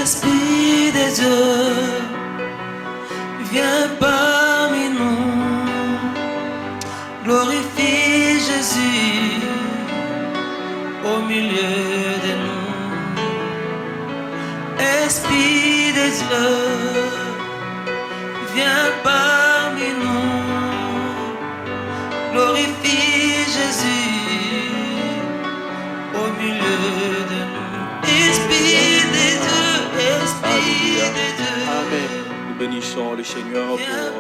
Esprit de Dieu, viens parmi nous, glorifie Jésus au milieu de nous. Esprit de Dieu, viens parmi nous, glorifie Jésus au milieu de nous. Esprit de Dieu, Esprit de Dieu. Amen. Nous bénissons le Seigneur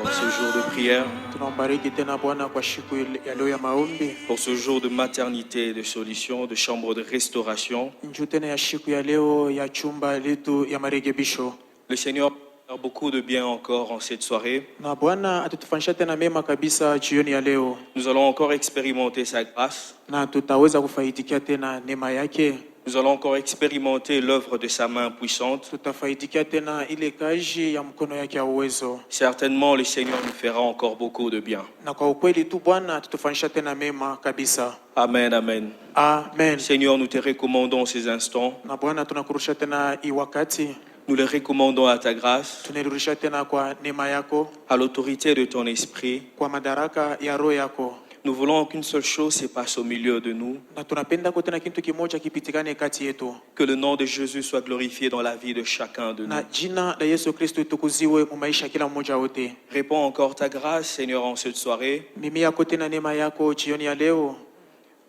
pour ce jour de prière, Tunambariki tena Bwana kwa siku ya leo ya maombi. pour ce jour de maternité, de solution, de chambre de restauration. Njoo tena ya siku ya leo ya chumba letu ya marekebisho. Le Seigneur a beaucoup de bien encore en cette soirée. Na Bwana atatufanyisha tena mema kabisa jioni ya leo. Nous allons encore expérimenter sa grâce. Na tutaweza kufaidikia tena neema yake. Nous allons encore expérimenter l'œuvre de sa main puissante. Tutafaidikia tena ile kazi ya mkono yake ya uwezo. Certainement, le Seigneur nous fera encore beaucoup de bien. Na kwa ukweli tu Bwana atatufanyisha tena mema kabisa. Amen, amen. Amen. Seigneur, nous te recommandons ces instants. Na Bwana tunakurusha tena hii wakati. Nous les recommandons à ta grâce, Tunarudisha tena kwa neema yako, à l'autorité de ton esprit. kwa madaraka ya roho yako. Nous voulons qu'une seule chose se passe au milieu de nous, Na tunapenda ko tena kitu kimoja kipitikane kati yetu. que le nom de Jésus soit glorifié dans la vie de chacun de Na nous. jina la Yesu Kristo itukuziwe mu maisha kila mmoja wote. Réponds encore ta grâce, Seigneur, en cette soirée. Mimi yako tena neema yako jioni ya leo.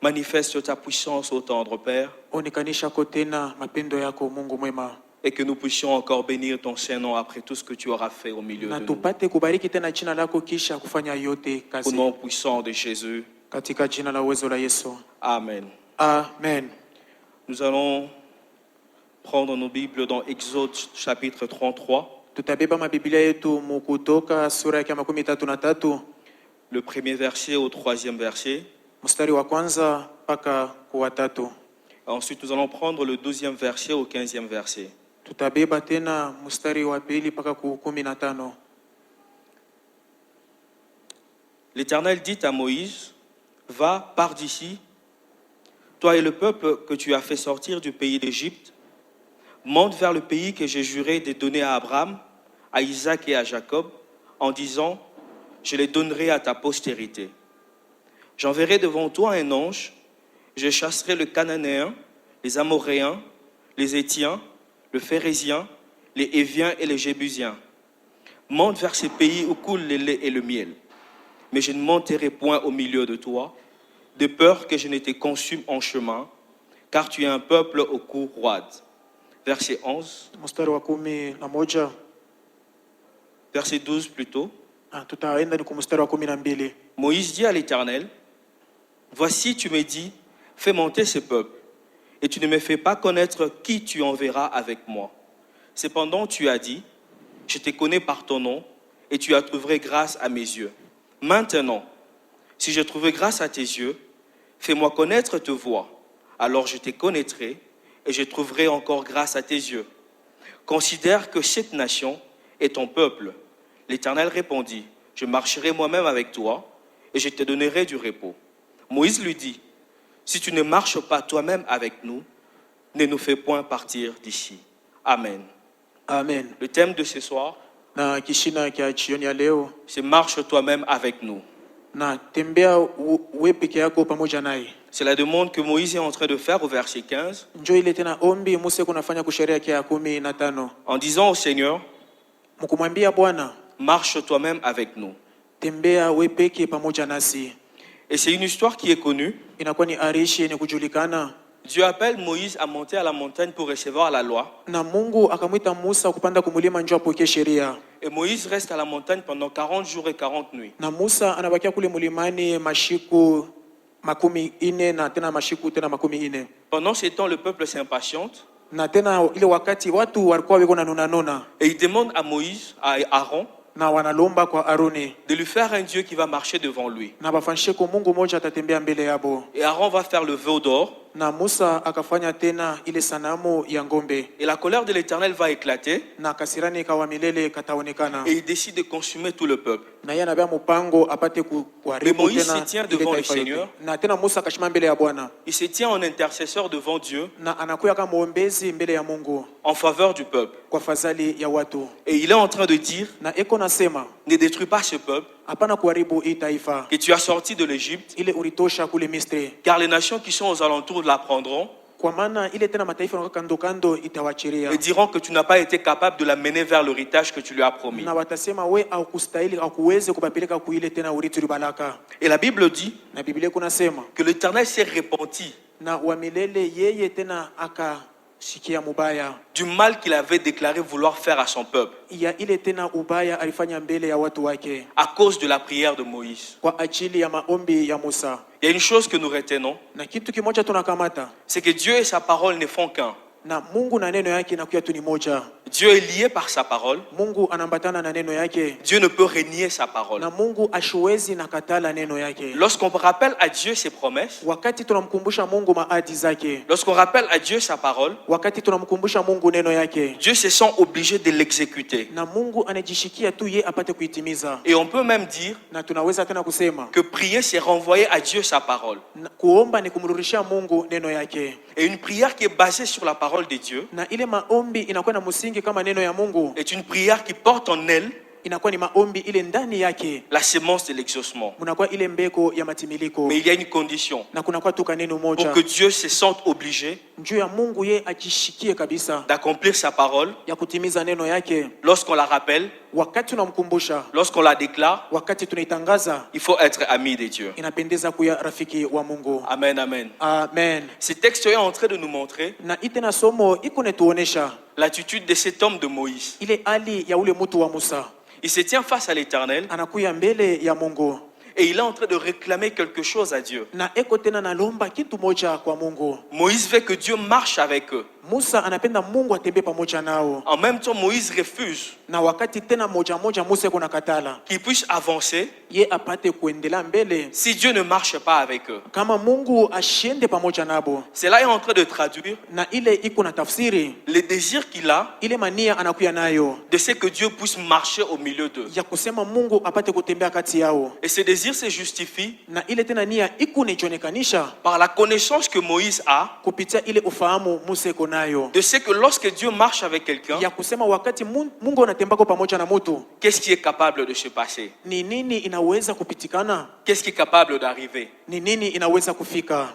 Manifeste ta puissance au tendre Père, Onekanisha ko tena mapendo yako Mungu mwema. et que nous puissions encore bénir ton Saint-Nom après tout ce que tu auras fait au milieu Na de nous. tupate kubariki tena jina lako kisha kufanya yote Au kazi. nom puissant de Jésus. Katika jina la uwezo la Yesu. Amen. Amen. Nous allons prendre nos Bibles dans Exode chapitre 33, Tutabeba mabiblia yetu mu Kutoka sura ya 33, le premier verset au troisième verset. mstari wa kwanza mpaka wa tatu. Ensuite, nous allons prendre le 12e verset au 15e verset. Tutabeba tena mstari wa pili mpaka ku 15. L'Éternel dit à Moïse, va, pars d'ici, toi et le peuple que tu as fait sortir du pays d'Égypte, monte vers le pays que j'ai juré de donner à Abraham, à Isaac et à Jacob, en disant, je les donnerai à ta postérité. J'enverrai devant toi un ange, je chasserai le Cananéen, les Amoréens, les Hétiens, le Phérézien, les Héviens et les Jébusiens. Monte vers ces pays où coule le lait et le miel. Mais je ne monterai point au milieu de toi, de peur que je ne te consume en chemin, car tu es un peuple au cou roide. Verset 11, Mstari wa 11. verset 12 plutôt. Tutaenda ni ku mstari wa 12. Moïse dit à l'Éternel, voici tu me dis, fais monter ce peuple, et tu ne me fais pas connaître qui tu enverras avec moi. Cependant tu as dit, je te connais par ton nom, et tu as trouvé grâce à mes yeux. Maintenant, si je trouve grâce à tes yeux, fais-moi connaître ta voix, alors je te connaîtrai, et je trouverai encore grâce à tes yeux. Considère que cette nation est ton peuple. L'Éternel répondit, je marcherai moi-même avec toi, et je te donnerai du repos. Moïse lui dit, si tu ne marches pas toi-même avec nous, ne nous fais point partir d'ici. Amen. Amen. Le thème de ce soir, Na kishina kya jioni ya leo, c'est marche toi-même avec nous. na tembea wewe peke yako pamoja naye. C'est la demande que Moïse est en train de faire au verset 15, Njoo ile tena ombi Musa kunafanya kusheria ya 15. en disant au Seigneur, Mkumwambia Bwana, marche toi-même avec nous. tembea wewe peke pamoja nasi. Et c'est une histoire qui est connue. Inakuwa ni arishi yenye kujulikana. Dieu appelle Moïse à monter à la montagne pour recevoir la loi. Na Mungu akamwita Musa kupanda kumulima njoo apokee sheria. Et Moïse reste à la montagne pendant 40 jours et 40 nuits. Na Musa anabakia kule mulimani mashiku 40 na tena mashiku tena 40. Pendant ce temps, le peuple s'impatiente. Na tena ile wakati watu walikuwa weko na nona Et il demande à Moïse, à Aaron, na wanalomba kwa Aroni de lui faire un Dieu qui va marcher devant lui. na bafanishe ko Mungu moja atatembea mbele yabo. Et Aaron va faire le veau d'or. Na Musa akafanya tena ile sanamu ya ng'ombe, Et la colère de l'Éternel va éclater. na kasirani kawa milele kataonekana, Et il décide de consumer tout le peuple. na yeye anabeba mpango apate kuharibu Mais Moïse tena se tient ile devant taifa le yote. Seigneur. Na tena Musa akashima mbele ya Bwana, Il se tient en intercesseur devant Dieu na anakuya kama mwombezi mbele ya Mungu en faveur du peuple. kwa fadhali ya watu, Et il est en train de dire, na eko nasema ne détruis pas ce peuple hapana kuharibu hii taifa que tu as sorti de l'Égypte, ile ulitosha kule Misri, car les nations qui sont aux alentours l'apprendront kwa maana ile tena mataifa yanakuwa kando kando itawachiria, et diront que tu n'as pas été capable de la mener vers l'héritage que tu lui as promis. na watasema we au kustahili au kuweze kubapeleka kuile tena urithi ulibalaka. Et la Bible dit Na Biblia kunasema que l'Éternel s'est repenti na wa milele yeye tena akashikia mubaya du mal qu'il avait déclaré vouloir faire à son peuple ya ile tena ubaya alifanya mbele ya watu wake à cause de la prière de Moïse. kwa ajili ya maombi ya Musa. Il y a une chose que nous retenons, Na kitu kimoja tunakamata, c'est que Dieu et sa parole ne font qu'un. na Mungu na neno yake inakuwa tu ni moja. Dieu est lié par sa parole. Mungu anambatana na neno yake, Dieu ne peut renier sa parole. na Mungu ashwezi na katala neno yake. Lorsqu'on rappelle à Dieu ses promesses, Wakati tunamkumbusha Mungu maadi zake, lorsqu'on rappelle à Dieu sa parole, wakati tunamkumbusha Mungu neno yake, Dieu se sent obligé de l'exécuter. na Mungu anajishikia tu ye apate kuitimiza. Et on peut même dire Na tunaweza tena kusema que prier, c'est renvoyer à Dieu sa parole. kuomba ni kumrudishia Mungu neno yake, Et une prière qui est basée sur la parole de Dieu na ile maombi inakuwa na msingi kama neno ya Mungu, est une prière qui porte en elle inakuwa ni maombi ile ndani yake la sémence de l'exaucement. munakuwa ile mbeko ya matimiliko, Mais il y a une condition na kunakuwa tu kaneno pour moja que Dieu se sente obligé juu ya Mungu ye ajishikie kabisa d'accomplir sa parole ya kutimiza neno yake. lorsqu'on la rappelle, Wakati tunamkumbusha, lorsqu'on la déclare. wakati tunaitangaza, Il faut être ami de Dieu. inapendeza kuya rafiki wa Mungu. Amen, amen. Amen. Ce texte est en train de nous montrer Na itena somo iko netuonesha l'attitude de cet homme de Moïse. ile hali ya ule mtu wa Musa, Il se tient face à l'Éternel anakuya mbele ya Mungu et il est en train de réclamer quelque chose à Dieu. na eko tena nalomba kitu moja kwa Mungu. Moïse veut que Dieu marche avec eux. Musa anapenda Mungu atembee pamoja nao, En même temps, Moïse refuse na wakati tena moja moja Musa eko nakatala qu'il puisse avancer ye apate kuendelea mbele si Dieu ne marche pas avec eux. kama Mungu ashende pamoja nabo. Cela est en train de traduire Na ile iko na tafsiri le désir qu'il a ile mania anakuya nayo de ce que Dieu puisse marcher au milieu d'eux. ya kusema Mungu apate kutembea kati yao, Et ce désir se justifie na ile tena nia iko nijonekanisha par la connaissance que Moïse a kupitia ile ufahamu Musa iko nayo de ce que lorsque Dieu marche avec quelqu'un, ya kusema wakati Mungu anatembako pamoja na mtu, qu'est-ce qui est capable de se passer? ni nini inaweza kupitikana, Qu'est-ce qui est capable d'arriver? ni nini inaweza kufika.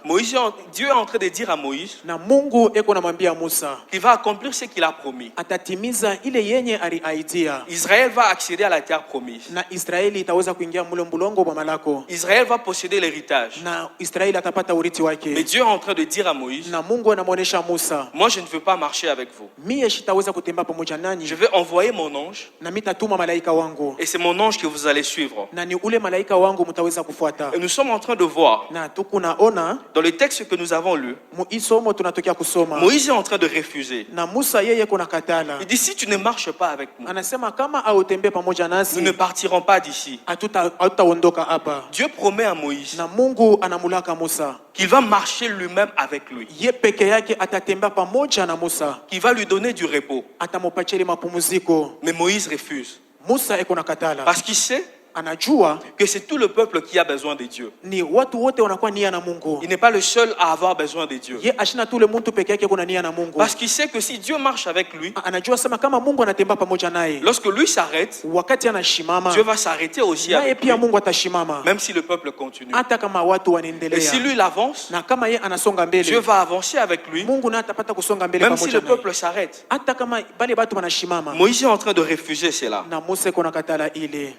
Dieu est en train de dire à Moïse Na Mungu eko namwambia Musa qu'il va accomplir ce qu'il a promis. atatimiza ile yenye aliaidia, Israël va accéder à la terre promise. na Israeli itaweza kuingia mule mbulongo wa malako, Israël va posséder l'héritage. na Israeli atapata urithi Mais wake. Dieu est en train de dire à Moïse, Na Mungu anamwonesha Musa, moi je ne veux pas marcher avec vous. mie sitaweza kutembea pamoja nanyi, Je vais envoyer mon ange na mitatuma malaika wangu, et c'est mon ange que vous allez suivre. na ni ule malaika wangu mtaweza kufuata. Et nous sommes en train de voir Na tukunaona dans le texte que nous avons lu, muisomo tunatokea kusoma, Moïse est en train de refuser. na Musa yeye kuna katala, Il dit si tu ne marches pas avec nous, anasema kama autembee pamoja nous nasi ne partirons pas d'ici. hatutaondoka hapa. Dieu promet à Moïse Na Mungu anamulaka Musa, qu'il va marcher lui-même avec lui, ye peke yake atatembea pamoja na Musa, qu'il va lui donner du repos. atamupatia ile mapumziko. Mais Moïse refuse Musa eko na katala, parce qu'il sait anajua que c'est tout le peuple qui a besoin de Dieu. ni watu wote wanakuwa nia na Mungu, Il n'est pas le seul à avoir besoin de Dieu. ye ashina tule mtu peke yake kuna nia na Mungu. Parce qu'il sait que si Dieu marche avec lui, Anajua sema kama Mungu anatembea pamoja naye, lorsque lui s'arrête, wakati anashimama Dieu va s'arrêter aussi naye avec lui, pia Mungu atashimama, même si le peuple continue. hata kama watu Et wanaendelea. si lui il avance, Na kama ye anasonga Dieu mbele, va avancer avec lui, Mungu naye atapata kusonga mbele même si pamoja le naye, peuple s'arrête. hata kama bale batu wanashimama. Moïse est en train de refuser cela. Na Musa eko na katala ile,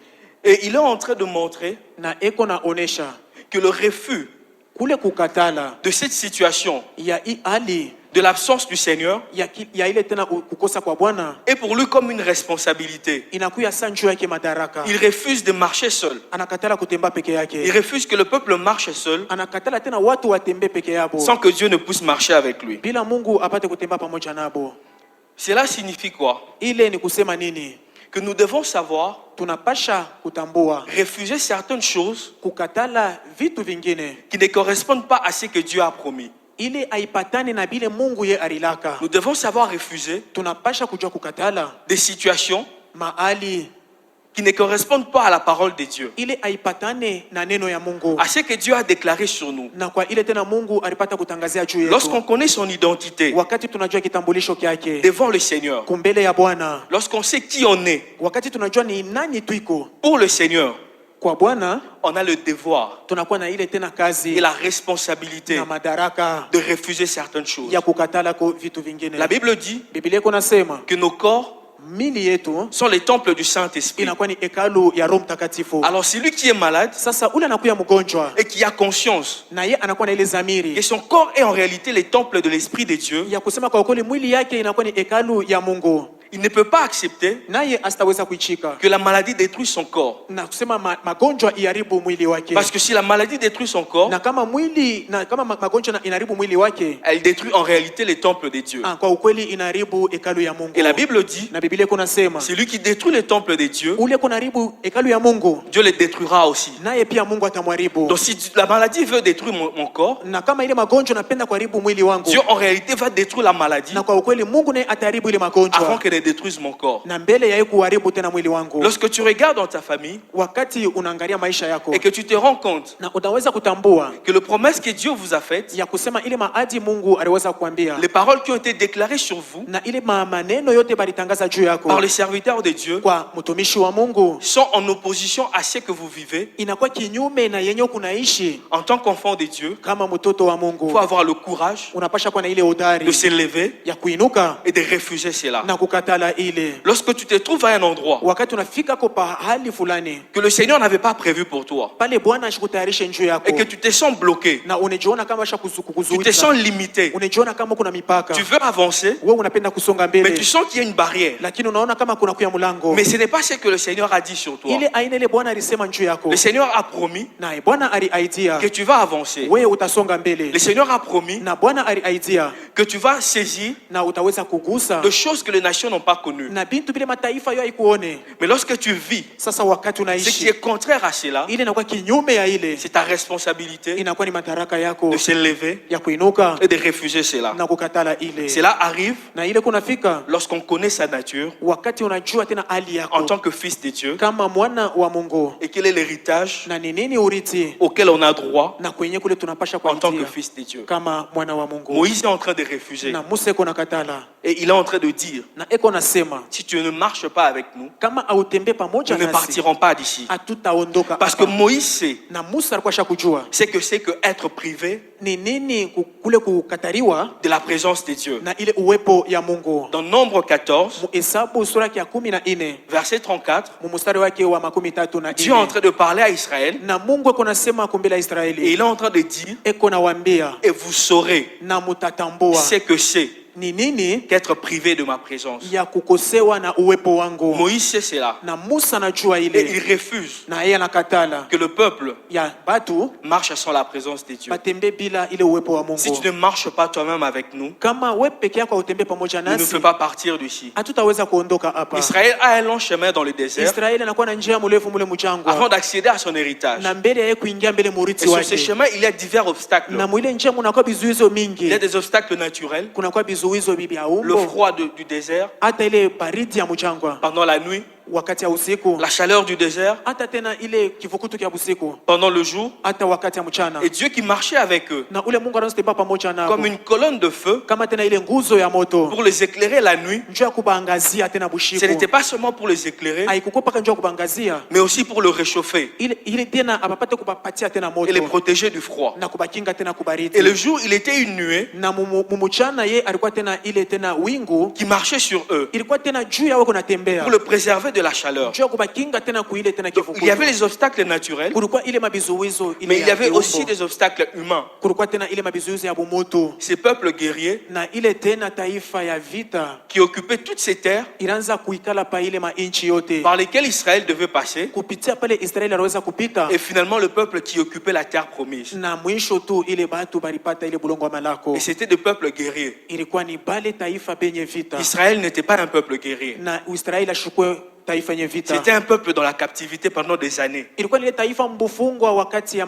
Et il est en train de montrer na eko na onesha que le refus kule kukatala de cette situation, ya hii hali de l'absence du Seigneur, ya ile tena kukosa kwa Bwana est pour lui comme une responsabilité. inakuya saa njoo yake madaraka. Il refuse de marcher seul. Anakatala kutembea peke Il yake, refuse que le peuple marche seul anakatala tena watu watembee peke yabo sans que Dieu ne puisse marcher avec lui. bila Mungu apate kutembea pamoja nabo. Cela signifie quoi? Ile ni kusema nini? Que nous devons savoir Tunapasha kutambua refuser certaines choses kukatala vitu vingine qui ne correspondent pas à ce que Dieu a promis. ile haipatani na bile Mungu ye alilaka. Nous devons savoir refuser Tunapasha kujua kukatala des situations mahali qui ne correspondent pas à la parole de Dieu, ile haipatane na neno ya Mungu, à ce que Dieu a déclaré sur nous. na kwa ile tena Mungu alipata kutangazia juu yetu. Lorsqu'on connaît son identité Wakati tunajua kitambulisho kyake devant le Seigneur, kumbele ya Bwana, lorsqu'on sait qui on est wakati tunajua ni nani tuiko pour le Seigneur, kwa Bwana, on a le devoir tunakuwa na ile tena kazi et la responsabilité na madaraka de refuser certaines choses. ya kukatala ko vitu vingine. La Bible dit Biblia iko nasema que nos corps mili yetu sont les temples du Saint-Esprit. inakuwa ni hekalu ya Roho Mtakatifu. Alors celui qui est malade Sasa ule anakuya mgonjwa et qui a conscience na ye anakuwa na ile que zamiri son corps est en réalité les temples de l'Esprit de Dieu, ya kusema kwa kweli mwili yake inakuwa ni hekalu ya Mungu, il ne peut pas accepter naye asitaweza kuichika que la maladie détruise son corps. na kusema magonjwa iharibu mwili wake. Parce que si la maladie détruit son corps, Na kama magonjwa inaharibu mwili wake, elle détruit en réalité les temples de Dieu. kwa ukweli inaharibu hekalu ya Mungu. Et la Bible dit, Na Biblia kuna sema celui qui détruit les temples de Dieu, ule kuna haribu hekalu ya Mungu, Dieu les détruira aussi. naye pia Mungu atamharibu. Donc si la maladie veut détruire mon corps, Na kama ile magonjwa napenda kuharibu mwili wangu, Dieu en réalité va détruire la maladie na kwa ukweli Mungu naye ataharibu ile avant magonjwa qu'elle ne détruise mon corps. na mbele ya yeye kuharibu tena mwili wangu. Lorsque tu regardes dans ta famille Wakati unaangalia maisha yako et que tu te rends compte na utaweza kutambua que les promesses que Dieu vous a faites, ya kusema ile maadi Mungu aliweza kuambia les paroles qui ont été déclarées sur vous na ile maneno yote balitangaza juu yako par les serviteurs de Dieu kwa mtumishi wa Mungu sont en opposition à ce que vous vivez inakuwa kinyume na yenye kunaishi en tant qu'enfant de Dieu. kama mtoto wa Il Mungu. faut avoir le courage Unapasha kuwa na ile de udari se lever ya kuinuka et de refuser cela. na kukatala ile. Lorsque tu te trouves à un endroit Wakati unafika kwa pahali fulani que le Seigneur n'avait pas prévu pour toi pale Bwana ashikutayarishe njoo yako et que tu te sens bloqué, na unajiona kama tu te kukuzuia, sens limité, unajiona kama kuna mipaka, tu veux avancer, wewe unapenda kusonga mais tu mbele, sens qu'il y a une barrière. lakini unaona kama kuna kuya mlango. Mais ce n'est pas ce que le Seigneur a dit sur toi. Ile aina ile Bwana alisema njoo yako, Le Seigneur a promis na Bwana aliaidia que tu vas avancer. wewe utasonga mbele, Le Seigneur a promis na Bwana aliaidia que tu vas saisir na utaweza kugusa de choses que les nations n'ont pas connues. na bintu vile mataifa yo haikuone. Mais lorsque tu vis Sasa wakati ce qui unaishi est contraire à cela, ile inakuwa kinyume ya ile, c'est ta responsabilité inakuwa ni madaraka yako de se lever ya kuinuka et de refuser cela. na kukatala ile. Cela arrive Na ile kunafika lorsqu'on connaît sa nature wakati unajua tena hali en yako tant que fils de Dieu kama mwana wa Mungu et quel est l'héritage na ni nini urithi auquel on a droit na kwenye kule tunapasha en tant que kuitia fils de Dieu. kama mwana wa Mungu. Moïse est en train de refuser Na Musa eko nakatala et il est en train de dire, na eko nasema si tu ne marches pas avec nous, kama autembe nous pamoja ne nasi partirons pas d'ici. hatutaondoka Parce que hapa. Moïse sait Na Musa alikuwa shakujua c'est que être privé ni nini kule kukatariwa de la présence de Dieu. na ile uwepo ya Mungu. Dans Nombre 14, Muhesabu sura ya 14 verset 34, mumustari wake wa 34 Dieu est en train de parler à Israël na Mungu eko nasema kumbele ya et Israeli, il est en train de dire, eko nawambia et vous saurez na mutatambua ce que c'est ni nini qu'être privé de ma présence. ya kukosewa na uwepo wangu. Moïse sait cela Na Musa najua et ile il refuse na yeye anakatala que le peuple ya batu marche sans la présence de Dieu. batembe bila ile uwepo wa Si Mungu. tu ne marches pas toi-même avec nous, Kama we peke yako utembe pamoja nous ne nasi pouvons pas partir d'ici. hatutaweza kuondoka hapa. Israël a un long chemin dans le désert Israeli anakuwa na njia mrefu mule mjangwa avant d'accéder à son héritage. na mbele ya yeye kuingia mbele Et murithi sur ce wake, chemin, il y a divers obstacles. na mwile njia munakuwa bizuizo Il y a mingi, des obstacles naturels, kunakuwa bizuizo bibi ya le umbo, froid du désert hata ile baridi ya mjangwa pendant la nuit, wakati ya usiku, la chaleur du désert hata tena ile kivukutu kya usiku, pendant le jour, hata wakati ya mchana. et Dieu qui marchait avec eux Na ule Mungu anatembea pamoja nao comme une colonne de feu kama tena ile nguzo ya moto pour les éclairer la nuit. njoo ya kubangazia tena Ce bushiku, n'était pas seulement pour les éclairer, haikukuwa paka njoo ya kubangazia mais aussi pour le réchauffer ile tena abapate kubapatia tena et les moto protéger du froid. na kubakinga tena Et le kubaridi. jour, il était une nuée Na mumuchana ye alikuwa tena ile tena wingu qui marchait sur eux ilikuwa tena juu yao kunatembea pour le préserver de la chaleur. njoo ya kubakinga tena kuile tena Donc, il y avait kivukutu. les obstacles naturels, Kulikuwa ile mabizuizo ile mais il y ya avait kiumbo. aussi des obstacles humains. Kulikuwa tena ile mabizuizo ya bumoto Ces peuples guerriers na ile tena taifa ya vita qui occupaient toutes ces terres ilianza kuikala pa ile mainchi yote par lesquelles Israël devait passer, kupitia pale Israeli aliweza kupita, et finalement le peuple qui occupait la terre promise. na mwisho tu ile batu balipata ile bulongo wa malako. Et c'était des peuples guerriers. Ilikuwa ni bale taifa penye vita, Israël n'était pas un peuple guerrier. na Israeli ashukwe taifa yenye vita. C'était un peuple dans la captivité pendant des années. Ilikuwa ni ile taifa mbufungwa wakati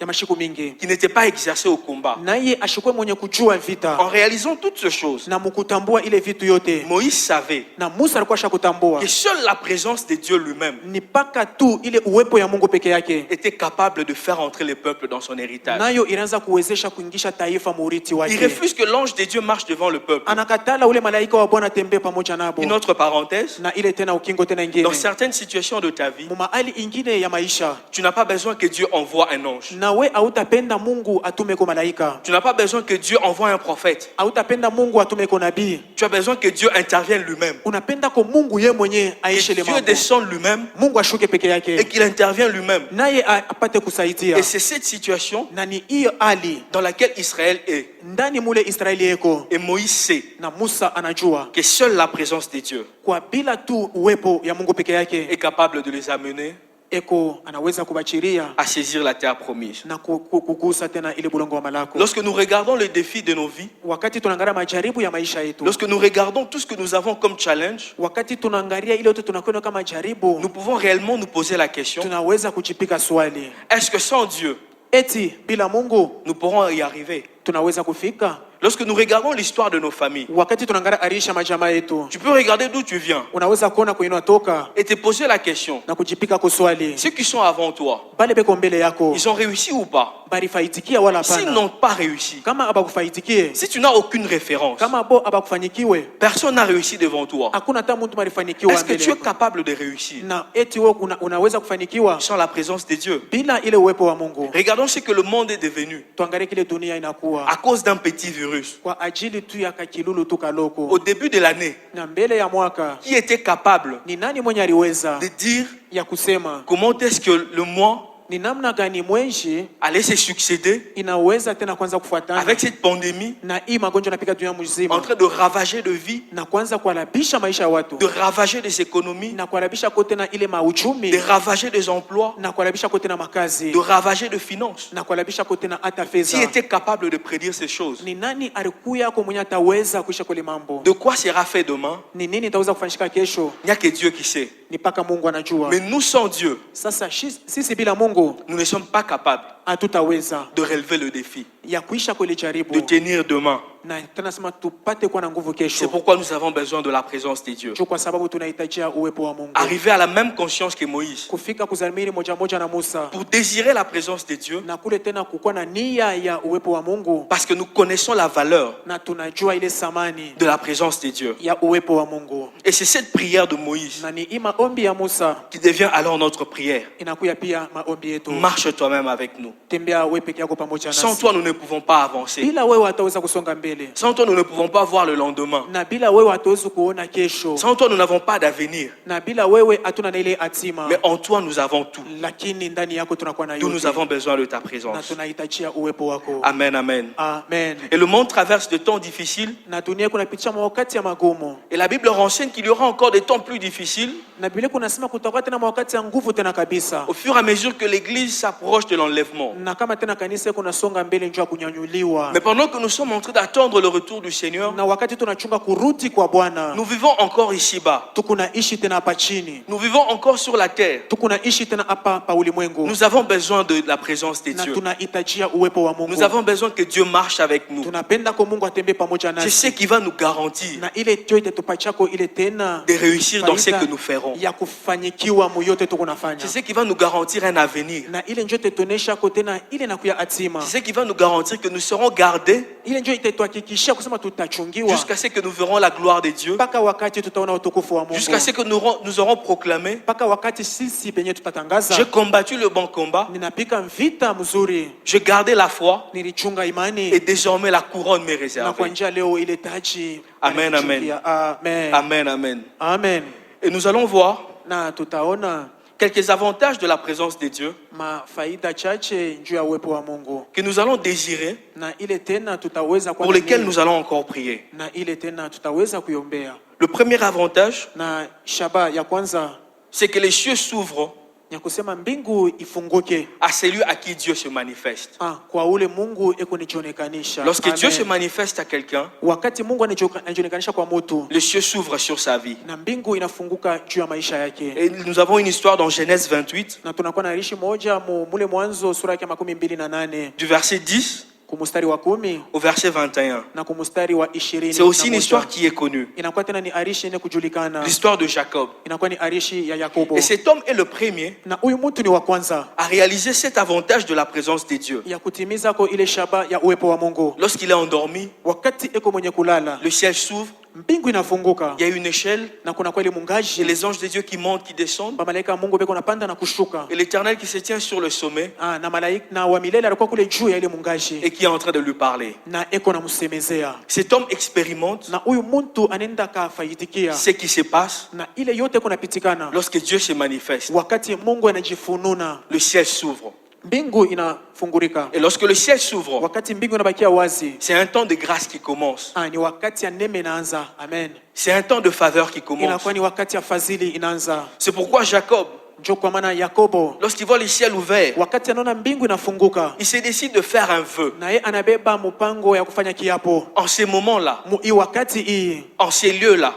ya mashiku mingi, qui n'était pas exercé au combat. naye ashikwe mwenye kujua En vita réalisant toutes ces choses, na mukutambua ile vitu yote, Moïse savait na Musa alikuwa shakutambua que seule la présence de Dieu lui-même ni paka tu ile uwepo ya Mungu peke yake était capable de faire entrer les peuples dans son héritage. nayo inaanza kuwezesha kuingisha taifa muurithi Il wake. refuse que l'ange de Dieu marche devant le peuple. Anakatala ule malaika wa Bwana tembee pamoja nabo. Une autre parenthèse, Na ile tena ukingo tena ingine, dans certaines situations de ta vie, mumaali ingine ya maisha, tu n'as pas besoin que Dieu envoie un ange. nawe hautapenda Mungu atumeko malaika, Tu n'as pas besoin que Dieu envoie un prophète. hautapenda Mungu atumeko nabii. Tu as besoin que Dieu intervienne lui-même. Unapenda ko Mungu ye mwenye Que aishe le Dieu mambo, descende lui-même Mungu ashuke peke et yake, qu'il intervienne lui-même. naye apate kusaidia. Et c'est cette situation Na ni hiyo hali dans laquelle Israël est. ndani mule Israeli yeko, Et Moïse sait na Musa anajua que seule la présence de Dieu kwa bila tu uwepo ya Mungu peke yake est capable de les amener eko anaweza kubachiria à saisir la terre promise. na kugusa tena ile bulongo wa malako. Lorsque nous regardons les défis de nos vies, Wakati tunaangalia majaribu ya maisha yetu, lorsque nous regardons tout ce que nous avons comme challenge, wakati tunaangalia ile yote tunakwenda kama jaribu, nous pouvons réellement nous poser la question, tunaweza kujipika swali, est-ce que sans Dieu, eti bila Mungu nous pourrons y arriver? tunaweza kufika? Lorsque nous regardons l'histoire de nos familles, Wakati tunaangalia arisha majamaa yetu, tu peux regarder d'où tu viens unaweza kuona kwenye unatoka et te poser la question, na kujipika kuswali, ceux qui sont avant toi, bale beko mbele yako ils ont réussi ou pas? balifaitikia wala S'ils hapana? n'ont pas réussi, Kama abakufaitikie, si tu n'as aucune référence, kama bo abakufanyikiwe, personne n'a réussi devant toi. hakuna hata mtu malifanikiwa Est-ce que mbele tu es yako. capable de réussir Na eti wewe unaweza kufanikiwa sans la présence de Dieu? bila ile uwepo wa Mungu? Regardons ce que le monde est devenu Tuangalie kile dunia inakuwa à cause d'un petit virus. kwa ajili tu ya kakilulu tu kaloko. Au début de l'année, Na mbele ya mwaka, qui était capable ni nani mwenye aliweza de dire ya kusema comment est-ce que le mois ni namna gani mwenji allait se succéder inaweza tena kwanza kufuatana avec cette pandémie na hii magonjwa napika dunia en mzima, train de ravager de vie, na kwanza kuharibisha maisha ya watu, de ravager des économies, na kuharibisha kote na ile de mauchumi, ravager des emplois, na kuharibisha kote na makazi, de ravager de finances? na kuharibisha kote na hata Qui fedha. était capable de prédire ces choses? Ni nani alikuya kwa mwenye ataweza kuisha kule mambo? De quoi sera fait demain? Ni nini itaweza kufanyika kesho? Il n'y a que Dieu qui sait. Ni paka Mungu anajua. Mais nous, sans Dieu, Sasa sisi bila Mungu nous ne sommes pas capables hatutaweza de relever le défi, ya kuisha kule de jaribu, tenir demain. na tena sema tupate kuwa na nguvu C'est kesho. pourquoi nous avons besoin de la présence de Dieu. Juu kwa sababu tunahitajia uwepo wa Mungu. Arriver à la même conscience que Moïse, Kufika kuzamiri moja moja na Musa, pour désirer la présence de Dieu, na kule tena kukuwa na nia ya uwepo wa Mungu, parce que nous connaissons la valeur na tunajua ile samani de la présence de Dieu. ya uwepo wa Mungu. Et c'est cette prière de Moïse Na ni hii maombi ya Musa qui devient alors notre prière. inakuya pia maombi yetu. Marche toi-même avec nous. Tembea wewe peke yako pamoja Sans nasi. toi, nous ne pouvons pas avancer. Bila wewe hataweza kusonga mbele, Sans toi, nous ne pouvons pas voir le lendemain. na bila wewe hatuwezi kuona kesho, Sans toi, nous n'avons pas d'avenir. na bila wewe hatuna na ile hatima. Mais en toi, nous avons tout. Lakini ndani yako tunakuwa na D'où nous yote, avons besoin de ta na présence. tunahitajia uwepo wako. Amen, amen. Amen. Et le monde traverse de temps difficiles. Na dunia kunapitia mawakati ya magumu, Et la Bible renseigne qu'il y aura encore des temps plus difficiles na Biblia kunasema kutakuwa tena mawakati ya nguvu tena kabisa, au fur et à mesure que l'Église s'approche de l'enlèvement. na kama tena kanisa kunasonga mbele njoo ya kunyanyuliwa, Mais pendant que nous sommes en train d'attendre le retour du Seigneur, na wakati tunachunga kurudi kwa Bwana, nous vivons encore ici-bas. tukunaishi tena hapa chini, Nous vivons encore sur la terre. tukunaishi tena hapa pa ulimwengu, Nous avons besoin de la présence de na Dieu. tunahitajia uwepo wa Mungu. Nous avons besoin que Dieu marche avec nous. Tunapenda kwa Mungu atembee pamoja C'est ce nasi, qui va nous garantir na ile ndio itatupachako ile tena de réussir dans ce faida que nous ferons. ya kufanyikiwa muyote tukunafanya, C'est ce qui va nous garantir un avenir. na ile ndio itatuonesha ko tena ile nakuya hatima, C'est ce qui va nous garantir que nous serons gardés ile ndio itatuhakikishia kusema tutachungiwa jusqu'à ce que nous verrons la gloire de Dieu, mpaka wakati tutaona utukufu wa Mungu, jusqu'à ce que nous aurons proclamé: mpaka wakati sisi penye tutatangaza j'ai combattu le bon combat, ninapika vita mzuri, j'ai gardé la foi nilichunga imani, et désormais la couronne m'est na kwa réservée. njia leo ile taji Amen, ananichukia. Amen. Amen, amen. Amen. Et nous allons voir Na tutaona quelques avantages de la présence de Dieu mafaida chache juu ya uwepo wa Mungu, que nous allons désirer, na ile tena tutaweza pour lesquels nous allons encore prier. na ile tena tutaweza kuiombea. Le premier avantage, Na shaba ya kwanza c'est que les cieux s'ouvrent ya kusema mbingu ifunguke à celui à qui Dieu se manifeste. kwa ule Mungu eko nijionekanisha. Lorsque Dieu Amen. se manifeste à quelqu'un, Wakati Mungu anajionekanisha kwa mtu, les cieux s'ouvrent sur sa vie. na mbingu inafunguka juu ya maisha yake. Et nous avons une histoire dans Genèse 28, Na tunakuwa na rishi moja mule Mwanzo sura yake 28 du verset 10 kumustari wa 10 au verset 21. na kumustari wa 20. C'est aussi une histoire qui est connue. Inakuwa tena ni arishi yenye kujulikana. L'histoire de Jacob. Inakuwa ni arishi ya Yakobo. Et cet homme est le premier Na huyu mtu ni wa kwanza à réaliser cet avantage de la présence de Dieu. ya kutimiza ko ile shaba ya uwepo wa Mungu. Lorsqu'il est endormi, Wakati eko mwenye kulala, le ciel s'ouvre, mbingu inafunguka il y a une échelle, na kuna kweli et mungaji, les anges de Dieu qui montent, qui descendent, malaika Mungu beko napanda na kushuka. et l'Éternel qui se tient sur le sommet Na malaika na wa milele alikuwa kule juu ya ile mungaji et qui est en train de lui parler. na eko na msemezea. Cet homme expérimente Na huyu mtu anaenda kafaidikia ce qui se passe na ile yote kuna pitikana lorsque Dieu se manifeste. wakati Mungu anajifununa, Le ciel s'ouvre. mbingu inafungurika. Et lorsque le ciel s'ouvre, Wakati mbingu inabakia wazi, c'est un temps de grâce qui commence. ni wakati ya neema inaanza. Amen. C'est un temps de faveur qui commence. Inakuwa ni wakati ya fadhili inaanza. C'est pourquoi Jacob, Ndio kwa maana Yakobo lorsqu'il voit le ciel ouvert, wakati anaona mbingu inafunguka, il se décide de faire un vœu. na yeye anabeba mpango ya kufanya kiapo. En ces moments-là, Hii wakati hii en ces lieux-là,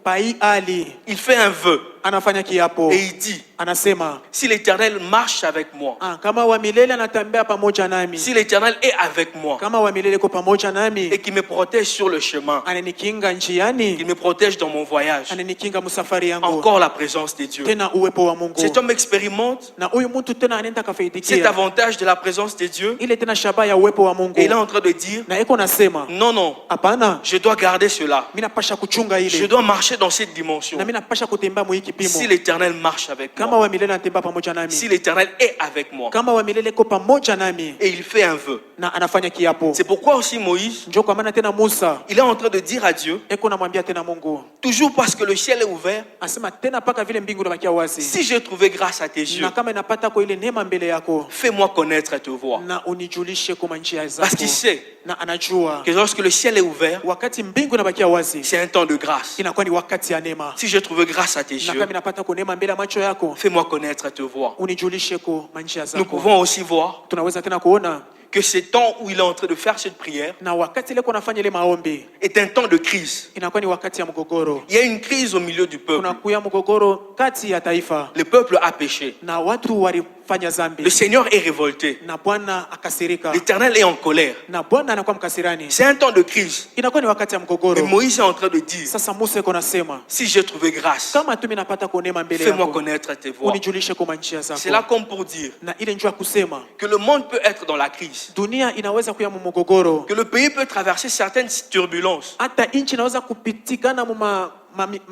pai ali il fait un vœu anafanya kiapo, et il dit, anasema si l'Éternel marche avec moi, kama wa milele anatembea pamoja nami, si l'Éternel est avec moi kama wa milele ko pamoja nami, et qui me protège sur le chemin, ananikinga njiani, qu'il me protège dans mon voyage, ananikinga msafari yangu, encore la présence de Dieu. tena uwepo wa Mungu. Cet homme expérimente Na huyu mtu tena anaenda cet kafaidikia avantage de la présence de Dieu ile tena shaba ya uwepo wa Mungu, et il est en train de dire, na eko nasema non, non, hapana, je dois garder cela. mimi napasha kuchunga Je ile, dois marcher dans cette dimension. na mimi napasha kutembea mu hiki kipimo. Si l'Éternel marche avec Kama moi, wa milele anatembea pamoja nami, si l'Éternel est avec moi, kama wa milele ko pamoja nami, et il fait un vœu. na anafanya kiapo. C'est pourquoi aussi Moïse, Ndio kwa maana tena Musa il est en train de dire à Dieu, eko namwambia tena Mungu, toujours parce que le ciel est ouvert, asema tena paka vile mbingu inabakia wazi, si j'ai trouvé grâce à tes yeux, na kama inapata ko ile neema mbele yako, fais-moi connaître et te voir. na unijulishe kwa njia zako. Parce qu'il sait Na anajua que lorsque le ciel est ouvert, wakati mbingu inabakia wazi, c'est un temps de grâce. inakuwa ni wakati ya neema. Si j'ai trouvé grâce à tes Na yeux, kama inapata ko neema mbele ya macho yako, fais-moi connaître et te voir. unijulishe kwa njia Nous zako. pouvons aussi voir Tunaweza tena kuona que ce temps où il est en train de faire cette prière na wakati ile kunafanya ile maombi, est un temps de crise. inakuwa ni wakati ya mgogoro. Il y a une crise au milieu du peuple. Kunakuya mgogoro kati ya taifa, Le peuple a péché. na watu walifanya zambi, Le Seigneur est révolté. na Bwana akasirika, L'Éternel est en colère. na Bwana anakuwa mkasirani. C'est un temps de crise. Inakuwa ni wakati ya Et mgogoro. Moïse est en train de dire, Sasa Musa iko nasema, si j'ai trouvé grâce, kama tu minapata kuonema mbele fais-moi yako, connaître et te voir. unijulishe kwa njia zako. C'est là comme pour dire Na ile njoo ya kusema que le monde peut être dans la crise, dunia inaweza kuya mgogoro, que le pays peut traverser certaines turbulences, hata nchi inaweza kupitikana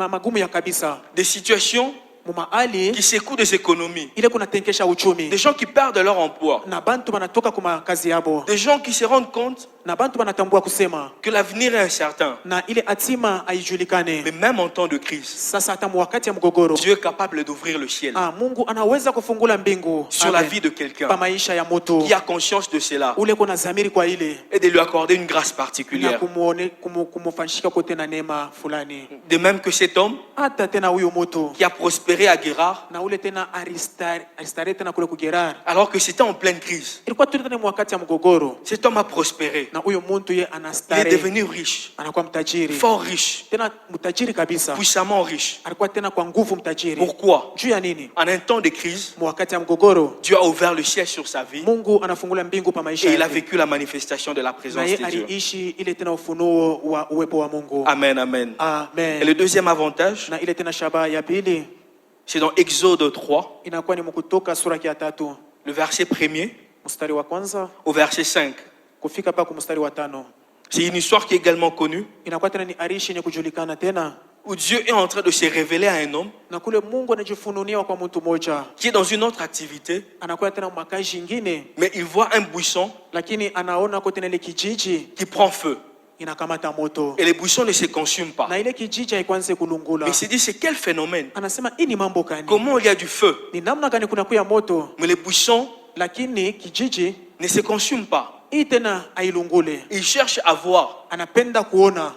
magumu ya kabisa, des situations hali qui secouent des économies, ile kunatenkesha uchumi, des gens qui perdent leur emploi, na bantu banatoka kuma kazi yabo, des gens qui se rendent compte na bantu banatambua kusema que l'avenir est incertain. na ile hatima haijulikane. Mais même en temps de crise, Sasa hata wakati ya mgogoro, Dieu est capable d'ouvrir le ciel Mungu anaweza kufungula mbingu sur la Amen. vie de Pa quelqu'un maisha ya mtu qui a conscience de cela ule kuna zamiri kwa ile et de lui accorder une grâce na particulière. kumufanyishika kote na neema fulani. De même que cet homme Hata tena huyu mtu qui a prospéré à Guérard na ule tena Aristare tena kule kugerar, alors que c'était en pleine crise. ilikuwa tu tena wakati ya mgogoro, Cet homme a prospéré. na huyu mtu ye Il est anastare, devenu riche, anakuwa mtajiri, fort riche, tena mtajiri kabisa, puissamment riche. alikuwa tena kwa nguvu mtajiri. Pourquoi? Juu ya nini? En un temps de crise, Wakati ya mgogoro, Dieu a ouvert le ciel sur sa vie Mungu anafungula mbingu pa maisha et il a yake, vécu la manifestation de la na présence ye de Dieu. aliishi ile tena ufunuo wa uwepo wa Mungu. Amen, amen. Et Amen. le deuxième avantage, Na ile tena shaba ya pili c'est dans Exode 3, inakuwa ni Kutoka sura ya 3 le verset 1er mstari wa kwanza au verset 5. kufika pa mstari wa 5. C'est une histoire qui est également connue, Inakuwa tena ni arishi yenye kujulikana tena, où Dieu est en train de se révéler à un homme na kule Mungu anajifununia kwa mtu mmoja, qui est dans une autre activité, anakuwa tena makazi ingine, mais il voit un buisson lakini anaona kote na ile kijiji qui prend feu. inakamata moto, Et les buissons ne se consument pas. na ile kijiji haikwanze kulungula. Mais il s'est dit, c'est quel phénomène? Anasema hii ni mambo gani? Comment il y a du feu, Ni namna gani kuna kuya moto, mais les buissons lakini kijiji ne se consument pas? hii tena hailungule. Il cherche à voir Anapenda kuona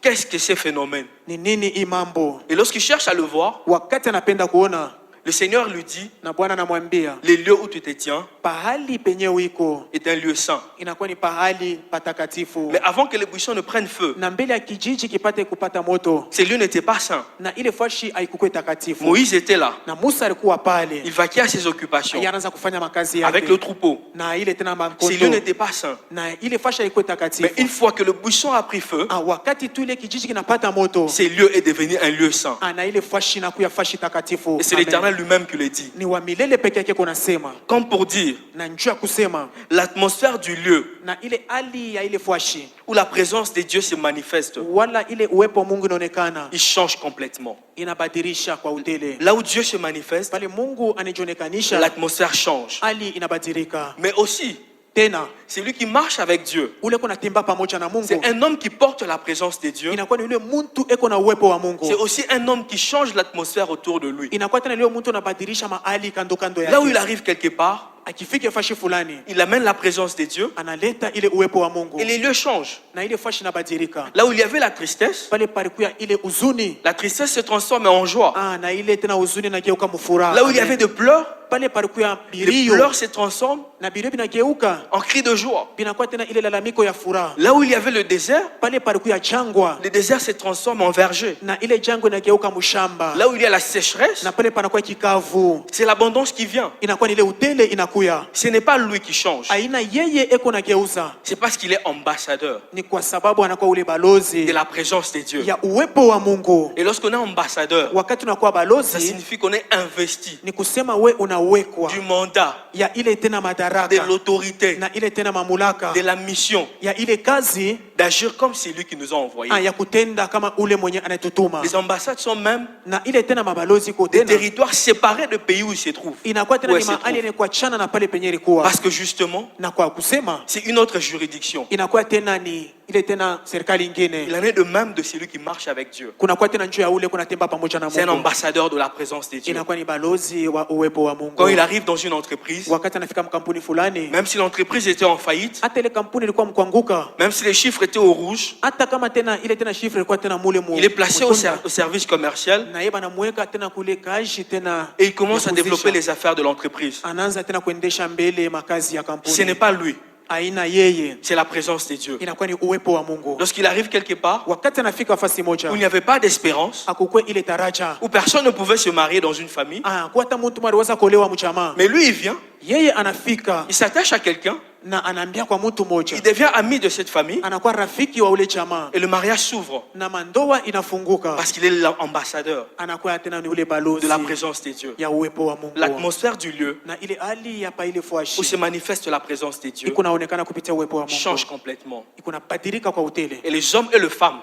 qu'est-ce que ces phénomènes. ni nini hii mambo. Et lorsqu'il cherche à le voir, Wakati anapenda kuona, Le Seigneur lui dit, na Bwana anamwambia les lieux où tu te tiens pahali penye uiko est un lieu saint. inakuwa ni pahali patakatifu, Mais avant que les buissons ne prennent feu, na mbele ya kijiji kipate kupata moto, ces lieux n'étaient pas saints. na ile fashi haikuwa takatifu. Moïse était là. Na Musa alikuwa pale, Il vaquait à ses occupations anaanza kufanya makazi avec yake le troupeau. na ile tena Ces lieux makondo, n'étaient pas saints. na ile fashi haikuwa Mais takatifu. une fois que le buisson a pris feu, Wakati tu ile kijiji kinapata moto, ces lieux est devenu un lieu saint. na ile fashi inakuwa fashi takatifu. Et c'est Amen. l'Éternel lui-même qui le dit. Ni wa milele peke yake kunasema, Comme pour dire, na njoo ya kusema l'atmosphère du lieu na ile hali ya ile fashi où la présence de Dieu se manifeste, wala ile uwepo wa Mungu inaonekana il change complètement. inabadilisha kwa utele. Là où Dieu se manifeste, Pale Mungu anajionekanisha, l'atmosphère change. hali inabadilika. Mais aussi, Tena c'est lui qui marche avec Dieu. ule kuna timba pamoja na Mungu, C'est un homme qui porte la présence de Dieu. inakuwa ni yule mtu eko na uwepo wa Mungu. C'est aussi un homme qui change l'atmosphère autour de lui. Inakuwa tena yule mtu anabadilisha mahali kando kando Là où il yake. arrive quelque part, Akifika fashi fulani, il amène la présence de Dieu analeta ile uwepo wa Mungu et les lieux changent. na ile fashi inabadilika. Là où il y avait la tristesse, Pale palikuwa ile huzuni, la tristesse se transforme en joie. na ile tena huzuni inageuka mfuraha. Là où il y avait de pleurs, Pale palikuwa les bilio pleurs se transforment na bilio binageuka en cris de joie. binakuwa tena ile lalamiko ya furaha. Là où il y avait le désert, Pale palikuwa jangwa le désert se transforme en verger. na ile jangwa inageuka mshamba. Là où il y a la sécheresse, Na pale panakuwa kikavu, c'est l'abondance qui vient. inakuwa ni ile utele inakuya. Ce n'est pas lui qui change. Aina yeye eko na geuza, C'est parce qu'il est ambassadeur ni kwa sababu anakuwa ule balozi de la présence de Dieu. ya uwepo wa Mungu. Et lorsqu'on est ambassadeur, Wakati unakuwa ça balozi, signifie qu'on est investi ni kusema we unawekwa du mandat, ya ile tena de madaraka l'autorité, na ile tena mamulaka de la mission, ya ile kazi d'agir comme c'est lui qui nous a envoyés. ya kutenda kama ule mwenye anatutuma. Les ambassades sont même Na ile tena mabalozi ko des tena territoires séparés de pays où ils se trouvent. inakuwa Où tena ni elles se mahali trouvent. ni kuachana na pale penye ilikuwa, Parce que justement, na kwa kusema c'est une autre juridiction. inakuwa tena ni ile tena serikali Il ingine. en est de même de celui qui marche avec Dieu. Kunakuwa tena njoo ya ule kunatemba pamoja na C'est un Mungu, ambassadeur de la présence de Dieu. inakuwa ni balozi wa uwepo wa Mungu. Quand il arrive dans une entreprise, Wakati anafika mkampuni fulani, même si l'entreprise était en faillite, hata ile kampuni ilikuwa mkwanguka, même si les chiffres étaient au rouge, hata kama tena ile tena shifre ilikuwa tena mule mu il est placé au, mutunda, au service commercial na yeye banamweka tena kule kazi tena et il commence ya à développer kuzisha. les affaires de l'entreprise. Anaanza tena kuendesha mbele makazi ya Ce kampuni. n'est pas lui, Aina yeye c'est la présence de Dieu. inakuwa ni uwepo wa Mungu. Lorsqu'il arrive quelque part Wakati anafika fasi moja où il n'y avait pas d'espérance, akukwe ile taraja, où personne ne pouvait se marier dans une famille, kwa hata mtu mwaliweza kuolewa mchama, mais lui il vient, yeye anafika il s'attache à quelqu'un, na anaambia kwa mtu moja, il devient ami de cette famille anakuwa rafiki wa ule chama et le mariage s'ouvre na mandoa inafunguka, parce qu'il est l'ambassadeur anakuwa tena ni ule de balozi la présence de Dieu. ya uwepo wa Mungu. L'atmosphère du lieu Na ile hali ya pa ile où se fuashi manifeste la présence de Dieu ikunaonekana kupitia uwepo wa Mungu, change complètement. ikunabadilika kwa utele. Et les hommes et les femmes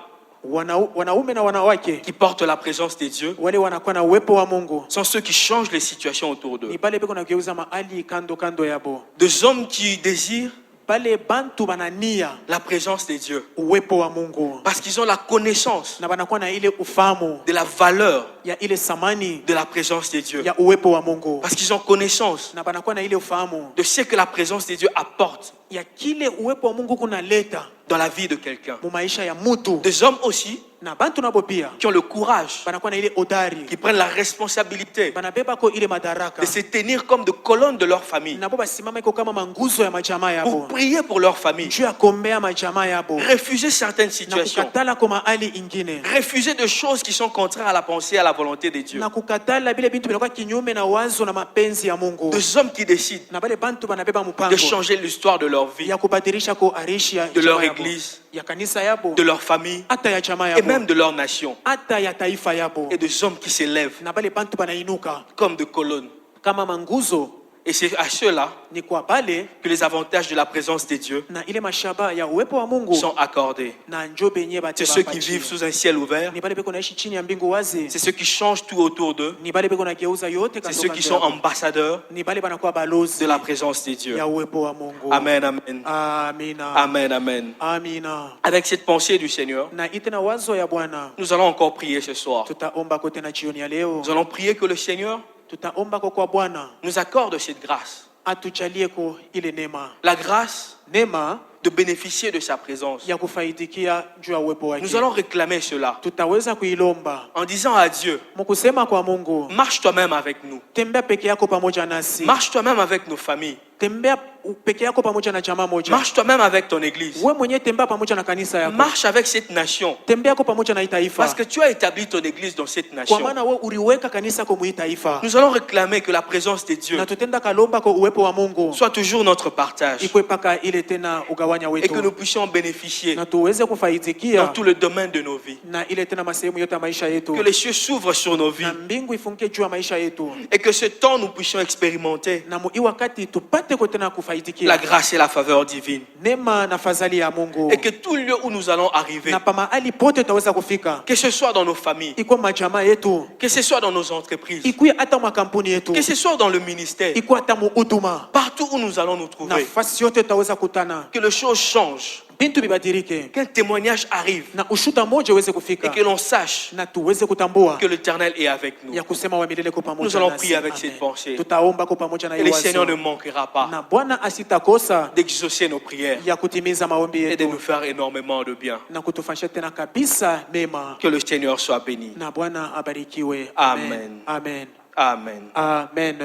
Wanaume na wanawake qui portent la présence de Dieu wale wanakuwa na uwepo wa Mungu sont ceux qui changent les situations autour d'eux. ni pale peko nageuza mahali kando kando yabo, Des hommes qui désirent pale bantu banania la présence de Dieu uwepo wa Mungu parce qu'ils ont la connaissance na banakuwa na ile ufahamu de la valeur ya ile samani de la présence de Dieu. ya uwepo wa Mungu, Parce qu'ils ont connaissance na banakuwa na ile ufahamu de ce que la présence de Dieu apporte ya kile uwepo wa Mungu kunaleta dans la vie de quelqu'un. mu maisha ya mutu. Des hommes aussi Na bantu nabo pia qui ont le courage, banakuwa na ile odari, qui prennent la responsabilité banabeba ko ile madaraka de se tenir comme de colonnes de leur famille, nabo basimama iko kama manguzo ya majamaa pour yabo prier pour leur famille, juu ya kombea majamaa yabo refuser certaines na situations, kukatala kwa mahali ingine refuser de choses qui sont contraires à la pensée et à la volonté de Dieu. na kukatala bile bintu binakuwa kinyume na wazo na mapenzi ya Mungu. Des hommes qui décident Na bale bantu banabeba de mpango changer l'histoire de leur vie, ya kubadilisha ko arishi ya de leur jamaa yabo, église, ya kanisa yabo, de leur famille hata ya jamaa et yabo, même de leur nation. hata ya taifa yabo. Et des hommes qui s'élèvent Na bale bantu banainuka comme de colonnes. kama manguzo, Et c'est à ceux-là ni kwa pale que les avantages de la présence de Dieu na ile mashaba ya uwepo wa Mungu sont accordés. na njo benye C'est ceux qui vivent sous un ciel ouvert, ni bale beko naishi chini ya mbingu wazi, c'est ceux qui changent tout autour d'eux, ni bale beko nageuza yote c'est kando ceux qui kando sont yabo. ambassadeurs Ni bale banakuwa balozi de la présence de Dieu. ya uwepo wa Mungu. Amen, amen. Amina. Amen, amen. Amina. Avec cette pensée du Seigneur, Na itena wazo ya Bwana nous allons encore prier ce soir. tutaomba kote na jioni ya leo, Nous allons prier que le Seigneur tutaomba kwa Bwana nous accorde cette grâce atujalie ko ile neema. La grâce Neema de bénéficier de sa présence. ya kufaidikia juu ya uwepo wake. Nous allons réclamer cela Tutaweza kuilomba en disant à Dieu, mkusema kwa Mungu, marche toi-même avec nous. tembea peke yako pamoja nasi. Marche toi-même avec nos familles. Tembea peke yako pamoja na jamaa moja. Marche toi-même avec ton église. Wewe mwenyewe tembea pamoja na kanisa yako. Marche avec cette nation. Tembea yako pamoja na hii taifa. Parce que tu as établi ton église dans cette Kwa nation. maana wewe uliweka kanisa kwa hii taifa. Nous allons réclamer que la présence de Dieu Na tutenda kalomba kwa uwepo wa Mungu. soit toujours notre partage Ikwe paka ile tena ugawanya et que nous wetu. puissions bénéficier Na tuweze kufaidikia dans tout le domaine de nos vies. na ile tena masehemu yote ya maisha yetu. Que les cieux s'ouvrent sur nos vies Na mbingu ifunike juu ya maisha yetu. et que ce temps nous puissions expérimenter Na hii wakati tupate kwa tena la kufaidikia grâce et la faveur divine. neema na fadhili ya Mungu. Et que tout lieu où nous allons arriver, Na pa mahali pote tutaweza kufika. que ce soit dans nos familles, Iko majamaa yetu, que ce soit dans nos entreprises, ikuwe hata makampuni yetu, que ce soit dans le ministère, ikuwe hata muutuma. partout où nous allons nous trouver, Nafasi yote tutaweza kutana. que les choses changent, Bintu bibadilike. qu'un témoignage arrive Na ushuta moja uweze et kufika. que l'on sache Na tuweze kutambua que l'Éternel est avec nous. ya kusema wa milele kwa pamoja Nous allons nasi. prier avec Amen. cette pensée. Tutaomba kwa pamoja na Et le hiyo Seigneur ne wazo. manquera pas Na Bwana asitakosa d'exaucer nos prières ya kutimiza maombi et de yetu nous faire énormément de bien. na kutufanyia tena kabisa mema. Que le Seigneur soit béni. Na Bwana abarikiwe. Amen. Amen. Amen. Amen.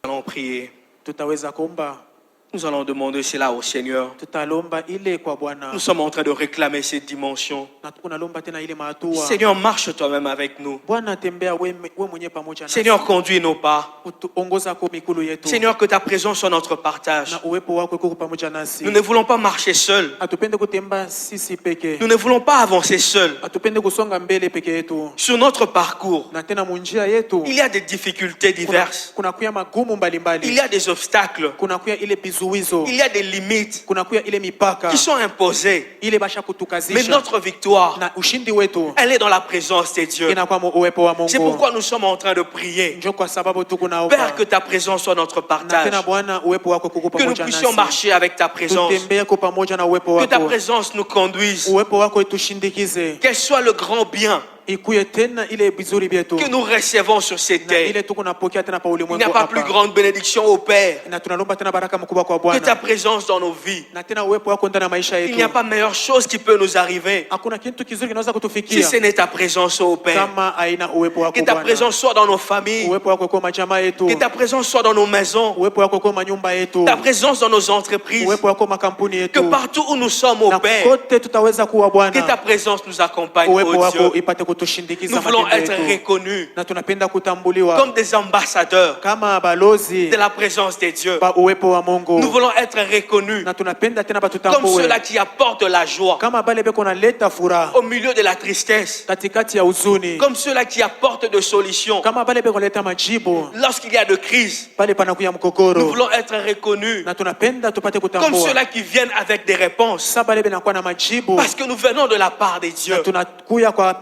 Nous allons prier. Tutaweza kuomba. Nous allons demander cela au Seigneur. Tutalomba ile kwa Bwana. Nous sommes en train de réclamer cette dimension. Na tunalomba tena ile mahatua. Seigneur, marche toi-même avec nous. Bwana tembea wewe mwenyewe pamoja nasi. Seigneur, conduis nos pas. Utuongoza kwa mikulu yetu. Seigneur, que ta présence soit notre partage. Na uwepo wako uko pamoja nasi. Nous ne voulons pas marcher seuls. Atupende kutembea sisi peke. Nous ne voulons pas avancer seuls. Atupende kusonga mbele peke yetu. Sur notre parcours, Na tena munjia yetu. il y a des difficultés diverses. Kuna kuya magumu mbalimbali. Il y a des obstacles. Kuna kuya ile bizuizo. Il y a des limites Kuna kuya ile mipaka. qui sont imposées. Ile basha Mais kutukazisha. notre victoire, Na ushindi wetu elle est dans la présence de Dieu. inakuwa uwepo wa C'est Mungu. pourquoi nous sommes en train de prier. Ndio kwa sababu tuko Père, naomba. que ta présence soit notre Na partage. tena Bwana uwepo wako kuko Que nous pamoja puissions nasi. marcher avec ta présence. Tutembee kwa pamoja na uwepo Que ta wako. présence nous conduise. Uwepo wako itushindikize. Quel soit le grand bien Ikuye tena ile bizuri vyetu. que nous recevons sur cette Na terre. ile tuko napokea tena pa Il n'y ulimwengu a pas plus hapa. grande bénédiction au Père Na tunalomba tena baraka mkubwa kwa que ta Bwana. présence dans nos vies. Na tena uwepo wako ndani ya maisha Il n'y a yetu. pas meilleure chose qui peut nous arriver Hakuna kitu kizuri kinaweza si kutufikia ce n'est ta présence au Père. kama haina uwepo wako Que ta Bwana. présence soit dans nos familles. Uwepo wako kwa majamaa yetu. Que ta présence soit dans nos maisons. Uwepo wako kwa manyumba yetu. Ta présence dans nos entreprises. Uwepo wako makampuni Que yetu. partout où nous sommes au Na Père, kote tutaweza kuwa que ta Bwana. présence nous accompagne, Uwepo oh wako Dieu. ipate kutushindikiza Nous voulons matendo être yetu. reconnus Na tunapenda kutambuliwa comme des ambassadeurs kama balozi de la présence de Dieu. ba uwepo wa Mungu. Nous voulons être reconnus Na tunapenda tena comme batutambue ceux-là qui apportent la joie kama bale beko naleta furaha au milieu de la tristesse, katikati ya huzuni, comme ceux-là qui apportent des solutions kama bale beko naleta majibu lorsqu'il y a de crise. pale panakuya Nous mkokoro. voulons être reconnus Na tunapenda tupate comme kutambua ceux-là qui viennent avec des réponses sa bale benakuwa na majibu parce que nous venons de la part de na Dieu. tunakuya kwa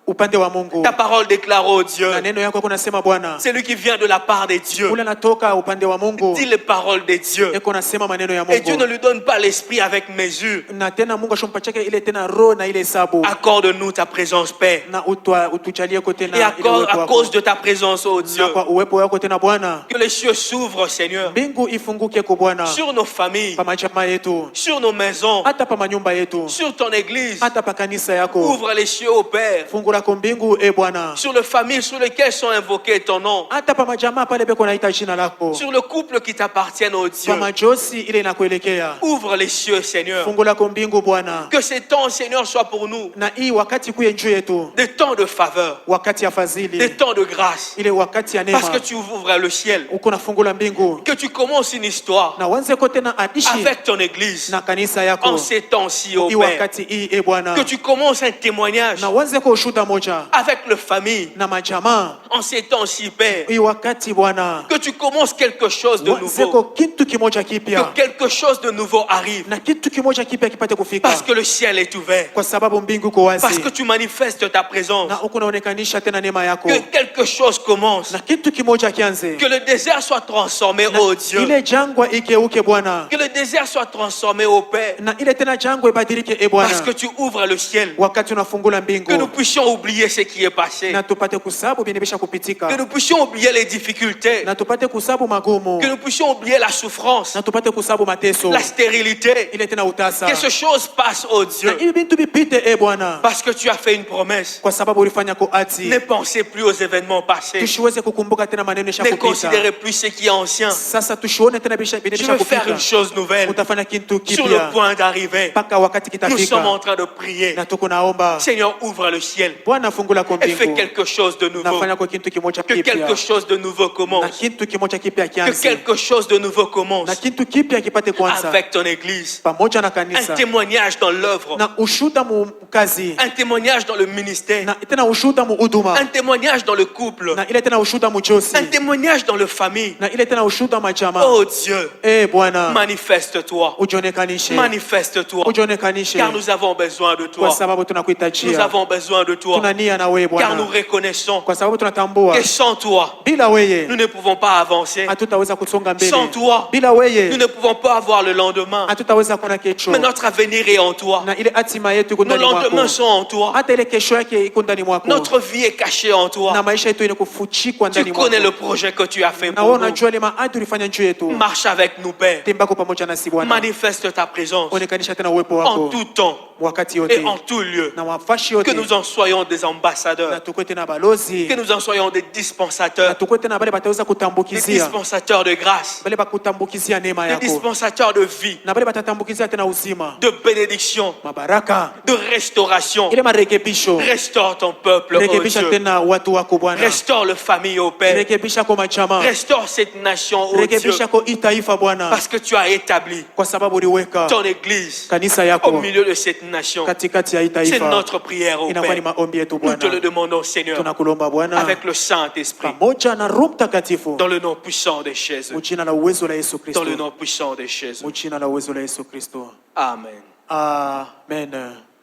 upande wa Mungu. Ta parole déclare, oh Dieu, Na neno yako kunasema Bwana, celui qui vient de la part de Dieu ule anatoka upande wa Mungu dit les paroles de Dieu. eko nasema maneno ya Et Dieu ne Mungu. lui donne pas l'esprit avec mesure. Na tena Mungu ashompachake ile tena roho na ile hesabu. Accorde-nous ta présence, Père. Na utujalie ko tena Et ile accorde, uwepo à wako. cause de ta présence, oh Dieu, Na kwa uwepo wako tena Bwana, que les cieux s'ouvrent, Seigneur, mbingu ifunguke kwa Bwana, sur nos familles, pa majamaa yetu, sur nos maisons, hata pa manyumba yetu, sur ton église. hata pa kanisa yako. Ouvre les cieux, ô Père, Fungula kwa mbingu e Bwana, sur les familles sur lesquelles sont invoqués ton nom, hata pa majamaa pale beko naita jina lako, sur le couple qui t'appartiennent, oh Dieu. pa majosi ile inakuelekea. Ouvre les cieux, Seigneur. Fungula kwa mbingu Bwana, Que ces temps, Seigneur, soient pour nous na hii wakati kuye juu yetu, des temps de faveur, wakati ya des fadhili, temps de grâce, ile wakati ya parce que neema, tu ouvres le ciel, uko nafungula mbingu que tu commences une histoire na wanze kote na adishi avec ton église na kanisa en yako ces temps-ci, ô hii Père. wakati hii e Bwana, Que tu commences un témoignage na wanze kwa ushuda moja avec les familles na majamaa en ces temps-ci, Père. hii wakati Bwana, Que tu commences quelque chose de wanze nouveau, kwa kitu kimoja que kipya quelque chose de nouveau arrive, na kitu kimoja kipya kipate kufika, parce que le ciel est ouvert, kwa sababu mbingu iko parce wazi que tu manifestes ta présence, na uko naonekanisha tena neema yako, que quelque chose commence, na kitu kimoja kianze, que le désert soit transformé, na ô Dieu, ile jangwa igeuke Bwana, que le désert soit transformé, ô Père, na ile tena jangwa ibadilike e Bwana, parce que tu ouvres le ciel, wakati unafungula que nous mbingu, puissions oublier ce qui est passé. na tupate kusabu binibisha kupitika, Que nous puissions oublier les difficultés. na tupate kusabu magumu, Que nous puissions oublier la souffrance, na tupate kusabu mateso, la stérilité. ile tena utasa. Que ces choses passent, oh Na Dieu. hivi bintu bipite Bwana, Parce que tu as fait une promesse. kwa sababu ulifanya kuati. Ne pensez plus aux événements passés. Tusiweze kukumbuka tena maneno Ne yashakupita. considérez plus ce qui est ancien. Sasa tusione tena Tu binibisha veux faire kupita. une chose nouvelle. Utafanya kitu Sur le kipya point d'arriver. mpaka wakati Nous sommes en kitafika, train de prier. na tuko naomba Seigneur, ouvre le ciel Bwana fungula kwa et fais mbingu, quelque chose de nouveau. nafanya kwa kitu kimoja Que kipya, quelque chose de nouveau na commence. kitu kimoja kipya Que kianze, quelque chose de nouveau na commence kitu kipya kipate kwanza avec ton église. pamoja na Un kanisa, témoignage dans l'œuvre. na ushuda mu kazi, Un témoignage dans le ministère. na tena ushuda mu huduma, Un témoignage dans le couple. na ile tena ushuda mu josi, Un témoignage dans le famille. na ile tena ushuda majama. Oh Dieu, Bwana manifeste-toi. ujionekanishe, Manifeste-toi. ujionekanishe, Car nous avons besoin de kwa toi. sababu Nous tunakuhitajia, avons besoin de toi. tuna nia na wewe Car nous Bwana, reconnaissons kwa sababu tunatambua que sans toi, bila wewe nous ne pouvons pas avancer. hatutaweza kusonga mbele, Sans toi, bila nous wewe ne pouvons pas avoir le lendemain. hatutaweza kuona kesho, Mais notre avenir est en toi. na ile hatima yetu iko Nos ndani mwako, lendemains sont en toi. hata ile kesho yake iko ndani mwako, Notre vie est cachée en na toi. maisha yetu inakufuchikwa Tu ndani connais le mwako, projet que tu as fait na pour wewe nous. unajua ile maadi ulifanya juu yetu. Marche avec nous, Père. Tembako pamoja nasi Bwana, Manifeste ta présence onekanisha tena uwepo en wako tout temps wakati et yote en tout lieu. na wafashi Que yote, nous en soyons des na ambassadeurs. tukue tena balozi, Que nous en soyons des na dispensateurs. tukue tena bale bataweza Des kutambukizia, dispensateurs de grâce. bale bakutambukizia neema Des yako, dispensateurs de vie. na bale batatambukizia tena uzima, De bénédiction. mabaraka, De restauration. ile marekebisho. Restaure ton peuple, oh Rekebisha Dieu. tena watu wako Bwana, Restaure le famille, oh Père. rekebisha kwa machama, Restaure cette nation, oh Dieu. rekebisha kwa itaifa Bwana, Parce que tu as établi kwa sababu uliweka ton église kanisa au yako milieu de cette nation. katikati ya C'est itaifa. notre prière, oh Inakuwa ni Père. maombi yetu Nous te le Bwana, demandons, Seigneur, tunakulomba Bwana, avec le Saint-Esprit, pamoja na Roho Mtakatifu, dans le nom puissant de Jésus. mu jina la uwezo la Yesu Dans le Kristo, nom puissant de Jésus. mu jina la uwezo la Yesu Kristo. Amen. Amen.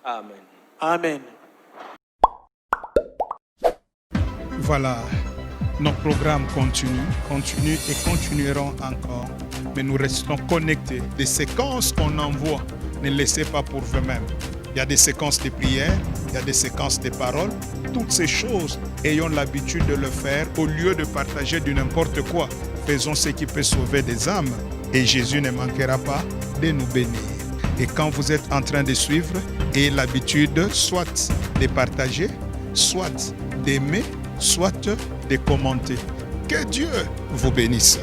Amen. Amen. Voilà, nos programmes continuent et continueront encore. Mais nous restons connectés. Des séquences qu'on envoie, ne laissez pas pour vous-même. Il y a des séquences de prières, il y a des séquences de paroles. Toutes ces choses, ayons l'habitude de le faire au lieu de partager du n'importe quoi. Faisons ce qui peut sauver des âmes et Jésus ne manquera pas de nous bénir. Et quand vous êtes en train de suivre, ayez l'habitude soit de partager, soit d'aimer, soit de commenter. Que Dieu vous bénisse.